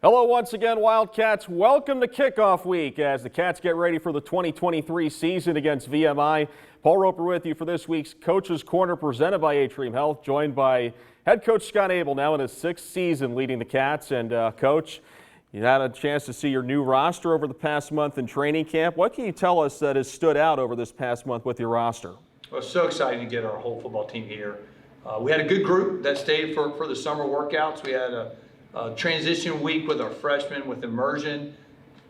Hello once again, Wildcats. Welcome to kickoff week as the Cats get ready for the 2023 season against VMI. Paul Roper with you for this week's Coach's Corner presented by Atrium Health, joined by head coach Scott Abel, now in his 6th season leading the Cats. And Coach, you had a chance to see your new roster over the past month in training camp. What can you tell us that has stood out over this past month with your roster? Well, it's so exciting to get our whole football team here. We had a good group that stayed for the summer workouts. We had a transition week with our freshmen with immersion,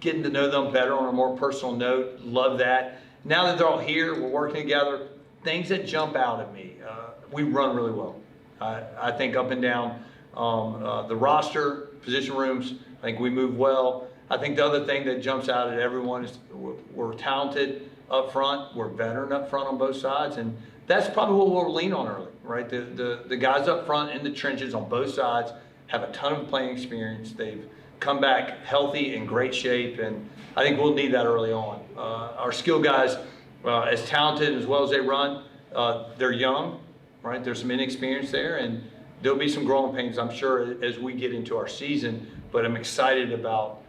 getting to know them better on a more personal note. Love that. Now that they're all here, we're working together. Things that jump out at me. We run really well. I think up and down the roster, position rooms, I think we move well. I think the other thing that jumps out at everyone is we're talented up front. We're veteran up front on both sides. And that's probably what we'll lean on early, right? The guys up front in the trenches on both sides have a ton of playing experience. They've come back healthy, in great shape, and I think we'll need that early on. Our skill guys, as talented as well as they run, they're young, right? There's some inexperience there, and there'll be some growing pains, I'm sure, as we get into our season, but I'm excited about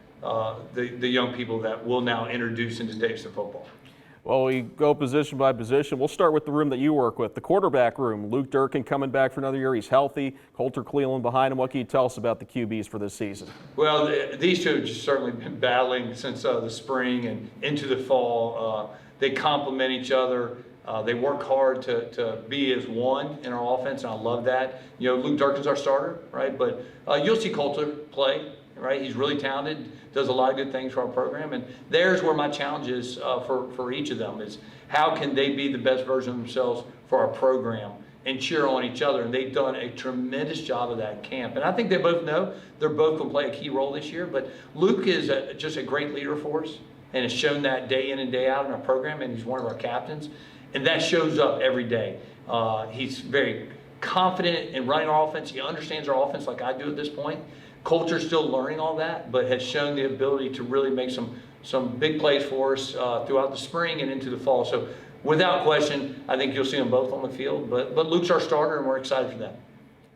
the young people that we'll now introduce into Davidson football. Well, we go position by position. We'll start with the room that you work with, the quarterback room. Luke Durkin coming back for another year. He's healthy. Coulter Cleveland behind him. What can you tell us about the QBs for this season? Well, these two have just certainly been battling since the spring and into the fall. They complement each other. They work hard to be as one in our offense, and I love that. You know, Luke Durkin's our starter, right? But you'll see Coulter play, right? He's really talented, does a lot of good things for our program, and there's where my challenge is for each of them is how can they be the best version of themselves for our program and cheer on each other, and they've done a tremendous job of that in camp. And I think they both know they're both going to play a key role this year, but Luke is just a great leader for us and has shown that day in and day out in our program, and he's one of our captains, and that shows up every day. He's very confident in running our offense. He understands our offense like I do at this point. Coulter's still learning all that, but has shown the ability to really make some big plays for us throughout the spring and into the fall. So without question, I think you'll see them both on the field, but Luke's our starter, and we're excited for that.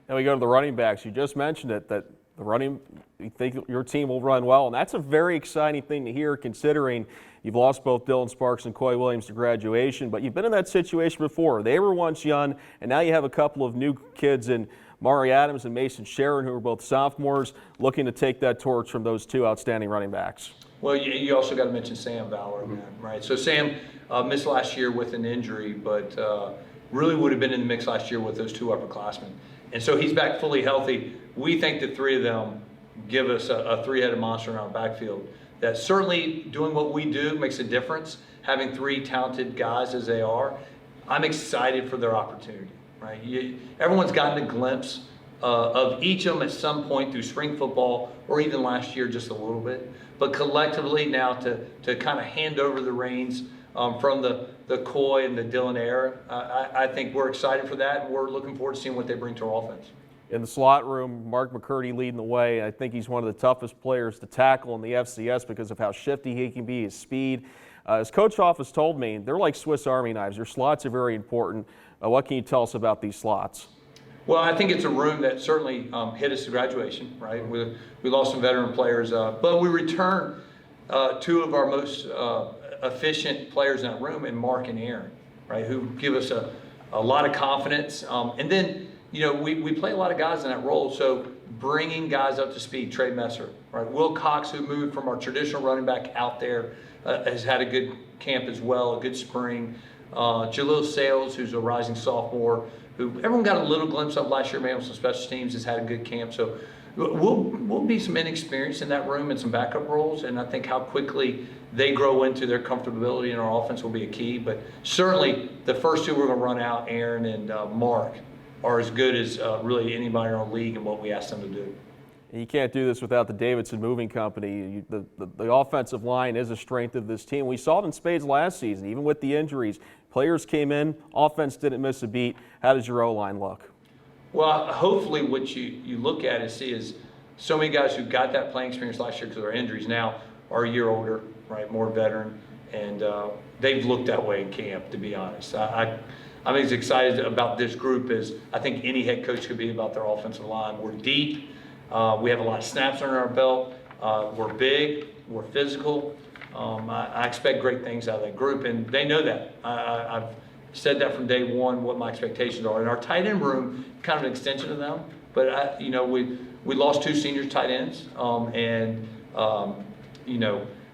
Now we go to the running backs. You just mentioned it, that you think your team will run well, and that's a very exciting thing to hear considering you've lost both Dylan Sparks and Coy Williams to graduation, but you've been in that situation before. They were once young, and now you have a couple of new kids in Mari Adams and Mason Sharon, who are both sophomores, looking to take that torch from those two outstanding running backs. Well, you also got to mention Sam Valor, right? So Sam missed last year with an injury, but really would have been in the mix last year with those two upperclassmen. And so he's back fully healthy. We think the three of them give us a three-headed monster in our backfield. That certainly doing what we do makes a difference, having three talented guys as they are. I'm excited for their opportunity. Right? Everyone's gotten a glimpse of each of them at some point through spring football or even last year just a little bit. But collectively now to kind of hand over the reins from the Coy and the Dylan era, I think we're excited for that, and we're looking forward to seeing what they bring to our offense. In the slot room, Mark McCurdy leading the way. I think he's one of the toughest players to tackle in the FCS because of how shifty he can be, his speed. As Coach Office told me, they're like Swiss Army knives. Your slots are very important. What can you tell us about these slots? Well, I think it's a room that certainly hit us to graduation, right? We lost some veteran players, but we returned two of our most efficient players in that room, in Mark and Aaron, right? Who give us a lot of confidence. And then, you know, we play a lot of guys in that role, so bringing guys up to speed. Trey Messer, right? Will Cox, who moved from our traditional running back out there, has had a good camp as well, a good spring. Jalil Sales, who's a rising sophomore, who everyone got a little glimpse of last year, maybe on some special teams, has had a good camp. So we'll be some inexperience in that room and some backup roles, and I think how quickly they grow into their comfortability in our offense will be a key. But certainly the first two we're going to run out, Aaron and Mark, are as good as really anybody in our league and what we ask them to do. You can't do this without the Davidson Moving Company. The offensive line is a strength of this team. We saw it in spades last season, even with the injuries. Players came in, offense didn't miss a beat. How does your O-line look? Well, hopefully what you look at and see is so many guys who got that playing experience last year because of their injuries now are a year older, right, more veteran, and they've looked that way in camp, to be honest. I'm as excited about this group as I think any head coach could be about their offensive line. We're deep. We have a lot of snaps under our belt. We're big, we're physical. I expect great things out of that group, and they know that. I've said that from day one, what my expectations are. And our tight end room, kind of an extension of them, but we lost 2 senior tight ends,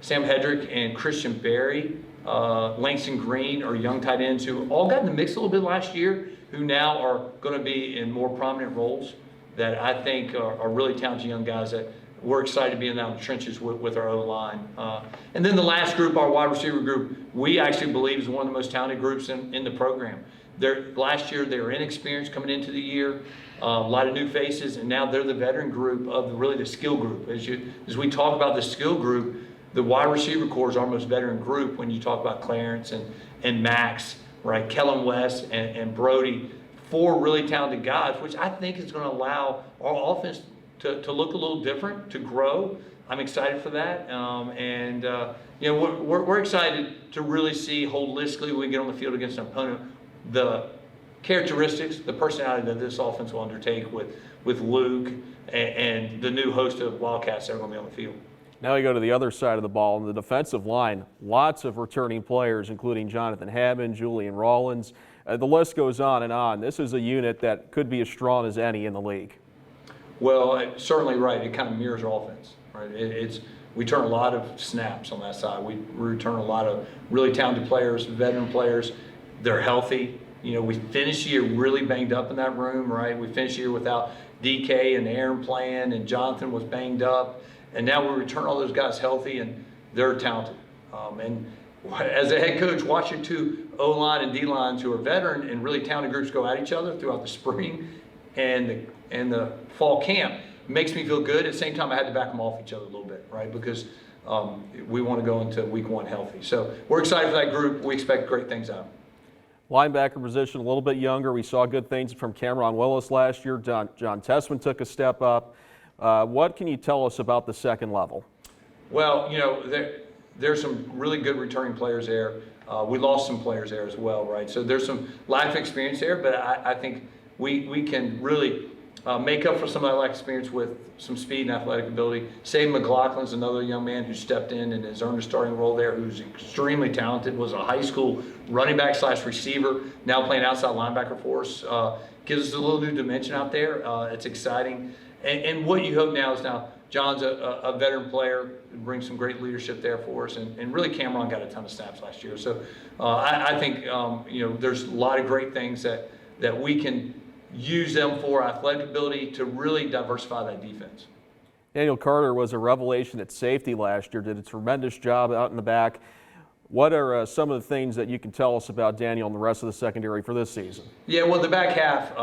Sam Hedrick and Christian Berry, Langston Green are young tight ends who all got in the mix a little bit last year, who now are going to be in more prominent roles that I think are really talented young guys that we're excited to be in the trenches with our O-line. And then the last group, our wide receiver group, we actually believe is one of the most talented groups in the program. Last year, they were inexperienced coming into the year, a lot of new faces, and now they're the veteran group of really the skill group. As we talk about the skill group, the wide receiver core is our most veteran group when you talk about Clarence and Max, right? Kellen West and Brody, 4 really talented guys, which I think is going to allow our offense to look a little different, to grow. I'm excited for that. We're excited to really see holistically when we get on the field against an opponent, the characteristics, the personality that this offense will undertake with Luke and the new host of Wildcats that are going to be on the field. Now you go to the other side of the ball, on the defensive line, lots of returning players, including Jonathan Hammond, Julian Rollins. The list goes on and on. This is a unit that could be as strong as any in the league. Well, certainly right. It kind of mirrors our offense, right? We turn a lot of snaps on that side. We return a lot of really talented players, veteran players. They're healthy. We finished the year really banged up in that room, right? We finished the year without DK and Aaron playing, and Jonathan was banged up. And now we return all those guys healthy, and they're talented. And as a head coach, watching 2 O-line and D-lines who are veteran and really talented groups go at each other throughout the spring and the fall camp makes me feel good. At the same time, I had to back them off each other a little bit, right? Because we want to go into week 1 healthy. So we're excited for that group. We expect great things out of them. Linebacker position a little bit younger. We saw good things from Cameron Willis last year. John Tessman took a step up. What can you tell us about the second level? Well, there's some really good returning players there. We lost some players there as well, right? So there's some lack of experience there, but I think we can really make up for some of that lack of experience with some speed and athletic ability. Save McLaughlin's another young man who stepped in and has earned a starting role there, who's extremely talented, was a high school running back / receiver, now playing outside linebacker for us. Gives us a little new dimension out there. It's exciting. And what you hope now is John's a veteran player, brings some great leadership there for us, and really Cameron got a ton of snaps last year. So I think there's a lot of great things that we can use them for athletic ability to really diversify that defense. Daniel Carter was a revelation at safety last year, did a tremendous job out in the back. What are some of the things that you can tell us about Daniel and the rest of the secondary for this season? Yeah, well, the back half,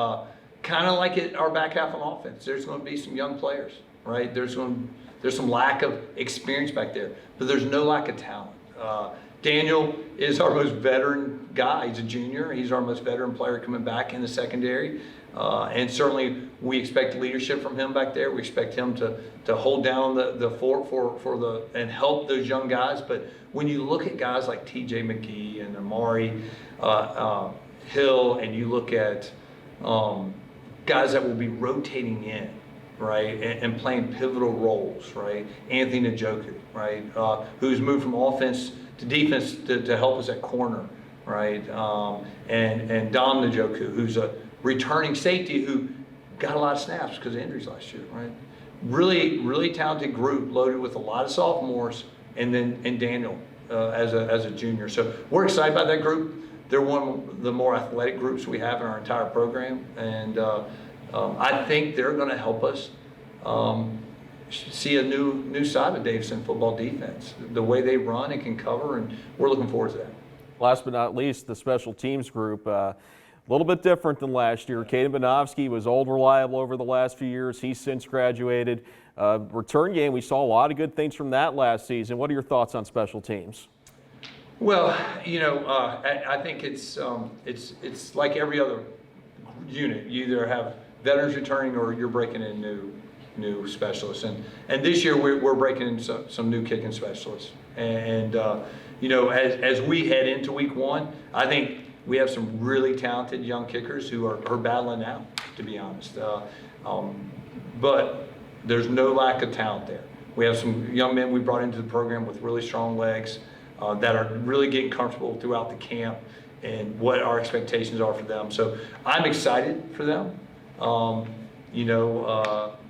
kind of like our back half on offense, there's going to be some young players, right? There's some lack of experience back there, but there's no lack of talent. Daniel is our most veteran guy. He's a junior. He's our most veteran player coming back in the secondary. And certainly we expect leadership from him back there. We expect him to hold down the fort and help those young guys. But when you look at guys like TJ McGee and Amari Hill, and you look at guys that will be rotating in, right, and playing pivotal roles, right? Anthony Njoku, right, who's moved from offense to defense to help us at corner, right? And Dom Njoku, who's a returning safety who got a lot of snaps because of injuries last year, right? Really, really talented group loaded with a lot of sophomores, and Daniel as a junior. So we're excited about that group. They're one of the more athletic groups we have in our entire program, and I think they're going to help us see a new side of Davidson football defense, the way they run and can cover, and we're looking forward to that. Last but not least, the special teams group, a little bit different than last year. Caden Bonovsky was old reliable over the last few years. He's since graduated. Return game, we saw a lot of good things from that last season. What are your thoughts on special teams? Well, I think it's like every other unit. You either have veterans returning or you're breaking in new specialists. And this year we're breaking in some new kicking specialists. And as we head into week 1, I think we have some really talented young kickers who are battling out, to be honest. But there's no lack of talent there. We have some young men we brought into the program with really strong legs that are really getting comfortable throughout the camp and what our expectations are for them. So I'm excited for them,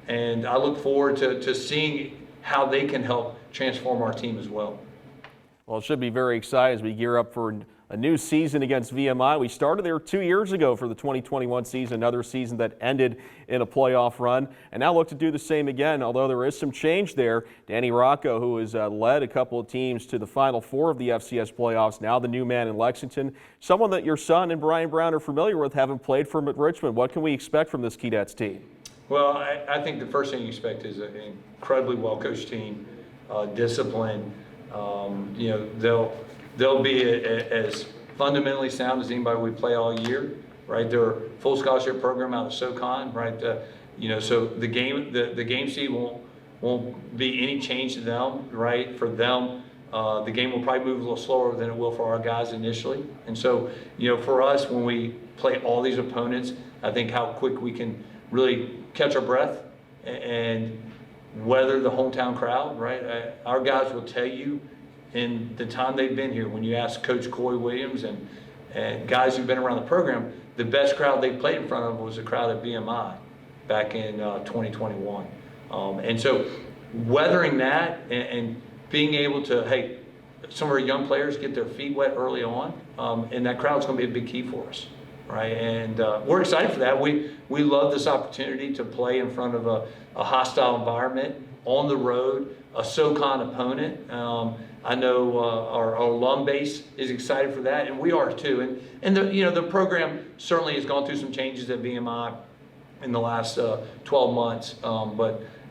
and I look forward to seeing how they can help transform our team as well. Well, it should be very exciting as we gear up for a new season against VMI. We started there 2 years ago for the 2021 season, another season that ended in a playoff run, and now look to do the same again, although there is some change there. Danny Rocco, who has led a couple of teams to the Final Four of the FCS playoffs, now the new man in Lexington, someone that your son and Brian Brown are familiar with, having played for him at Richmond. What can we expect from this Keydets team? Well, I think the first thing you expect is an incredibly well-coached team, disciplined. They'll be as fundamentally sound as anybody we play all year, right? They're a full scholarship program out of SoCon, right? So the game seed won't be any change to them, right? For them, the game will probably move a little slower than it will for our guys initially. And so, for us, when we play all these opponents, I think how quick we can really catch our breath and weather the hometown crowd, right? Our guys will tell you in the time they've been here, when you ask Coach Coy Williams and guys who've been around the program, the best crowd they played in front of was the crowd at VMI back in 2021. And so weathering that and being able to, hey, some of our young players get their feet wet early on, and that crowd's going to be a big key for us, right? And we're excited for that. We love this opportunity to play in front of a hostile environment, on the road, a SoCon opponent. I know our alum base is excited for that, and we are too. And the program certainly has gone through some changes at VMI in the last 12 months.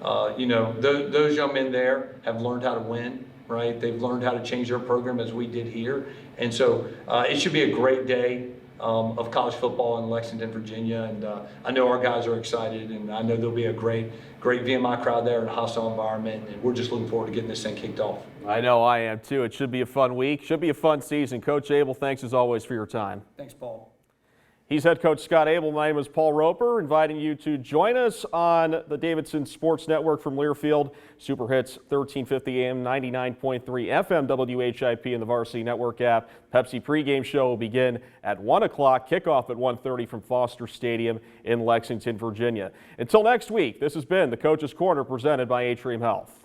Those young men there have learned how to win, right? They've learned how to change their program as we did here. And so it should be a great day of college football in Lexington, Virginia. And I know our guys are excited, and I know there'll be a great VMI crowd there in a hostile environment. And we're just looking forward to getting this thing kicked off. I know I am too. It should be a fun week. Should be a fun season. Coach Abel, thanks as always for your time. Thanks, Paul. He's head coach Scott Abel. My name is Paul Roper, inviting you to join us on the Davidson Sports Network from Learfield. Super Hits 1350 AM, 99.3 FM WHIP in the Varsity Network app. Pepsi pregame show will begin at 1 o'clock, kickoff at 1:30 from Foster Stadium in Lexington, Virginia. Until next week, this has been the Coach's Corner presented by Atrium Health.